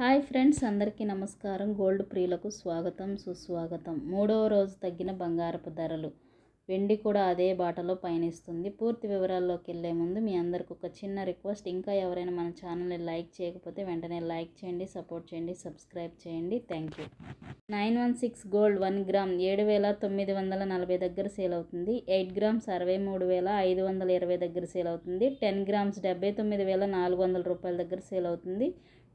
Hi friends, అందరికీ నమస్కారం. Gold ప్రియులకు స్వాగతం, సుస్వాగతం. మూడవ రోజు తగ్గిన బంగారపు ధరలు. వెండి కూడా అదే బాటలో పయనిస్తుంది. పూర్తి వివరాల్లోకి వెళ్ళే ముందు మీ అందరికి ఒక చిన్న రిక్వెస్ట్. ఇంకా ఎవరైనా మన ఛానల్ని లైక్ చేయకపోతే వెంటనే లైక్ చేయండి, సపోర్ట్ చేయండి, సబ్స్క్రైబ్ చేయండి. Thank you. 916 గోల్డ్ 1 గ్రామ్ 7,940 దగ్గర సేల్ అవుతుంది. 8 గ్రామ్స్ 63,520 దగ్గర సేల్ అవుతుంది. 10 గ్రామ్స్ 79,400 రూపాయల దగ్గర సేల్ అవుతుంది.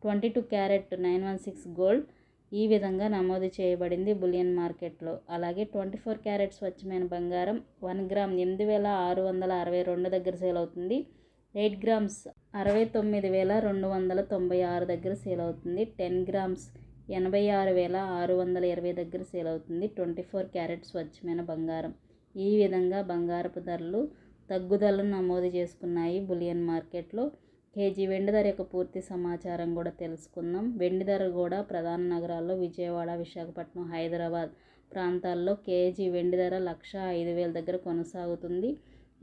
22 క్యారెట్ 916 గోల్డ్ ఈ విధంగా నమోదు చేయబడింది బులియన్ మార్కెట్లో. అలాగే 24 క్యారెట్ స్వచ్ఛమైన బంగారం 1 గ్రామ్ 8,662 దగ్గర సేల్ అవుతుంది. 8 గ్రామ్స్ 69,296 దగ్గర సేల్ అవుతుంది. 10 గ్రామ్స్ 86,620 దగ్గర సేల్ అవుతుంది. 24 క్యారెట్ స్వచ్ఛమైన బంగారం. ఈ విధంగా బంగారపు ధరలు తగ్గుదలను నమోదు చేసుకున్నాయి బులియన్ మార్కెట్లో. కేజీ వెండి ధర యొక్క పూర్తి సమాచారం కూడా తెలుసుకుందాం. వెండి ధర కూడా ప్రధాన నగరాల్లో విజయవాడ, విశాఖపట్నం, హైదరాబాద్ ప్రాంతాల్లో కేజీ వెండి ధర 1,05,000 దగ్గర కొనసాగుతుంది.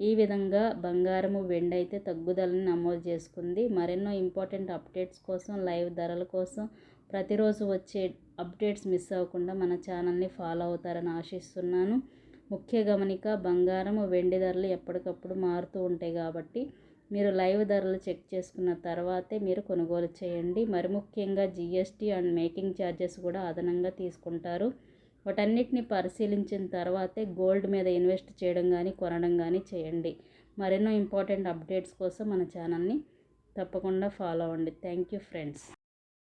ఈ విధంగా బంగారము, వెండి అయితే తగ్గుదలని నమోదు చేసుకుంది. మరెన్నో ఇంపార్టెంట్ అప్డేట్స్ కోసం, లైవ్ ధరల కోసం ప్రతిరోజు వచ్చే అప్డేట్స్ మిస్ అవ్వకుండా మన ఛానల్ని ఫాలో అవుతారని ఆశిస్తున్నాను. ముఖ్య గమనిక, బంగారము, వెండి ధరలు ఎప్పటికప్పుడు మారుతూ ఉంటాయి కాబట్టి మీరు లైవ్ ధరలు చెక్ చేసుకున్న తర్వాతే మీరు కొనుగోలు చేయండి. మరి ముఖ్యంగా జిఎస్టీ అండ్ మేకింగ్ ఛార్జెస్ కూడా అదనంగా తీసుకుంటారు. వాటన్నిటిని పరిశీలించిన తర్వాతే గోల్డ్ మీద ఇన్వెస్ట్ చేయడం కానీ, కొనడం కానీ చేయండి. మరెన్నో ఇంపార్టెంట్ అప్డేట్స్ కోసం మన ఛానల్ని తప్పకుండా ఫాలో అవ్వండి. Thank you friends.